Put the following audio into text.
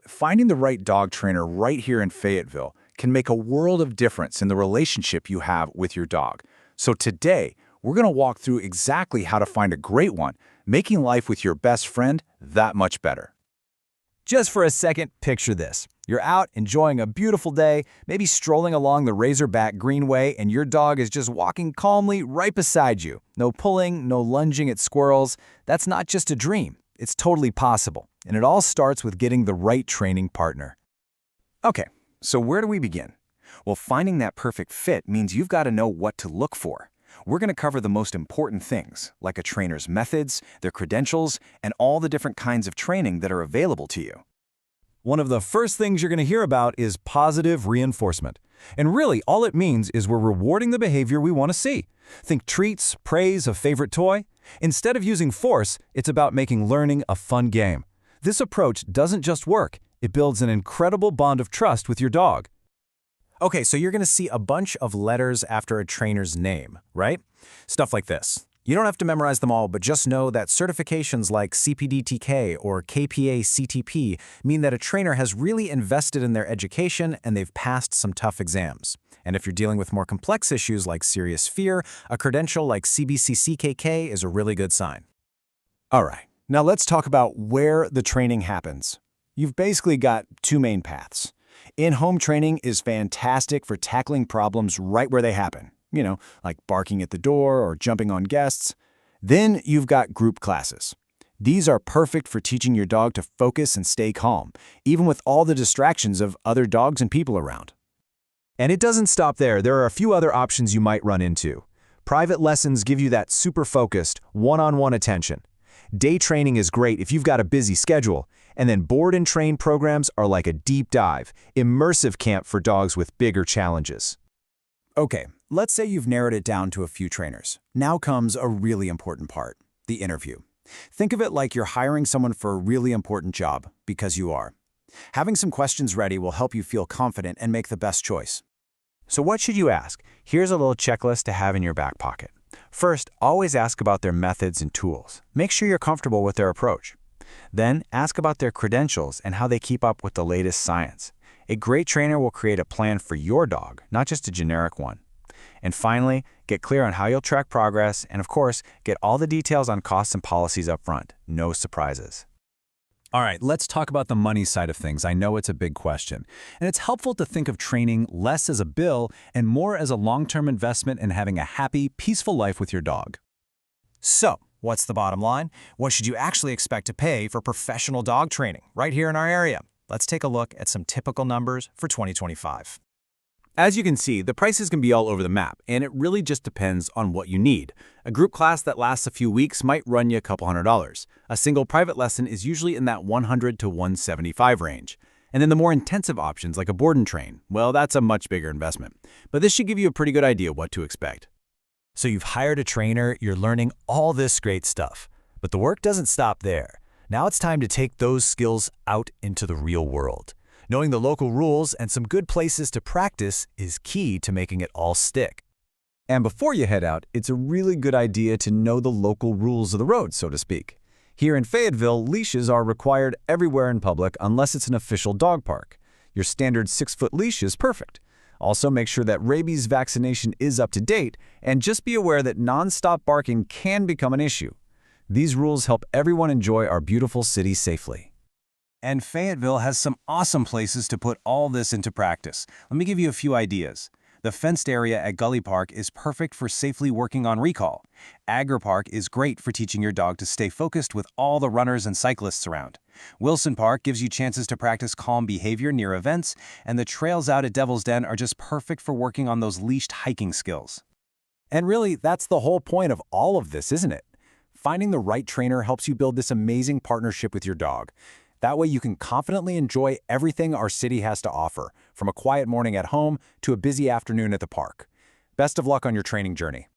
Finding the right dog trainer right here in Fayetteville can make a world of difference in the relationship you have with your dog. So today, we're going to walk through exactly how to find a great one, making life with your best friend that much better. Just for a second, picture this. You're out enjoying a beautiful day, maybe strolling along the Razorback Greenway, and your dog is just walking calmly right beside you. No pulling, no lunging at squirrels. That's not just a dream. It's totally possible. And it all starts with getting the right training partner. Okay, so where do we begin? Well, finding that perfect fit means you've got to know what to look for. We're going to cover the most important things, like a trainer's methods, their credentials, and all the different kinds of training that are available to you. One of the first things you're going to hear about is positive reinforcement. And really, all it means is we're rewarding the behavior we want to see. Think treats, praise, a favorite toy. Instead of using force, it's about making learning a fun game. This approach doesn't just work, it builds an incredible bond of trust with your dog. Okay, so you're going to see a bunch of letters after a trainer's name, right? Stuff like this. You don't have to memorize them all, but just know that certifications like CPDTK or KPA-CTP mean that a trainer has really invested in their education and they've passed some tough exams. And if you're dealing with more complex issues like serious fear, a credential like CBCCKK is a really good sign. All right, now let's talk about where the training happens. You've basically got two main paths. In-home training is fantastic for tackling problems right where they happen, like barking at the door or jumping on guests. Then you've got group classes. These are perfect for teaching your dog to focus and stay calm, even with all the distractions of other dogs and people around. And it doesn't stop there. There are a few other options you might run into. Private lessons give you that super focused, one-on-one attention. Day training is great if you've got a busy schedule. And then board and train programs are like a deep dive, immersive camp for dogs with bigger challenges. Okay, let's say you've narrowed it down to a few trainers. Now comes a really important part, the interview. Think of it like you're hiring someone for a really important job, because you are. Having some questions ready will help you feel confident and make the best choice. So what should you ask? Here's a little checklist to have in your back pocket. First, always ask about their methods and tools. Make sure you're comfortable with their approach. Then, ask about their credentials and how they keep up with the latest science. A great trainer will create a plan for your dog, not just a generic one. And finally, get clear on how you'll track progress, and of course, get all the details on costs and policies up front. No surprises. All right, let's talk about the money side of things. I know it's a big question. And it's helpful to think of training less as a bill and more as a long-term investment in having a happy, peaceful life with your dog. So, what's the bottom line? What should you actually expect to pay for professional dog training right here in our area? Let's take a look at some typical numbers for 2025. As you can see, the prices can be all over the map, and it really just depends on what you need. A group class that lasts a few weeks might run you a couple $100. A single private lesson is usually in that $100 to $175 range. And then the more intensive options like a board and train, well, that's a much bigger investment. But this should give you a pretty good idea what to expect. So you've hired a trainer, you're learning all this great stuff. But the work doesn't stop there. Now it's time to take those skills out into the real world. Knowing the local rules and some good places to practice is key to making it all stick. And before you head out, it's a really good idea to know the local rules of the road, so to speak. Here in Fayetteville, leashes are required everywhere in public unless it's an official dog park. Your standard 6-foot leash is perfect. Also, make sure that rabies vaccination is up to date, and just be aware that non-stop barking can become an issue. These rules help everyone enjoy our beautiful city safely. And Fayetteville has some awesome places to put all this into practice. Let me give you a few ideas. The fenced area at Gully Park is perfect for safely working on recall. Agri Park is great for teaching your dog to stay focused with all the runners and cyclists around. Wilson Park gives you chances to practice calm behavior near events, and the trails out at Devil's Den are just perfect for working on those leashed hiking skills. And really, that's the whole point of all of this, isn't it? Finding the right trainer helps you build this amazing partnership with your dog. That way you can confidently enjoy everything our city has to offer, from a quiet morning at home to a busy afternoon at the park. Best of luck on your training journey.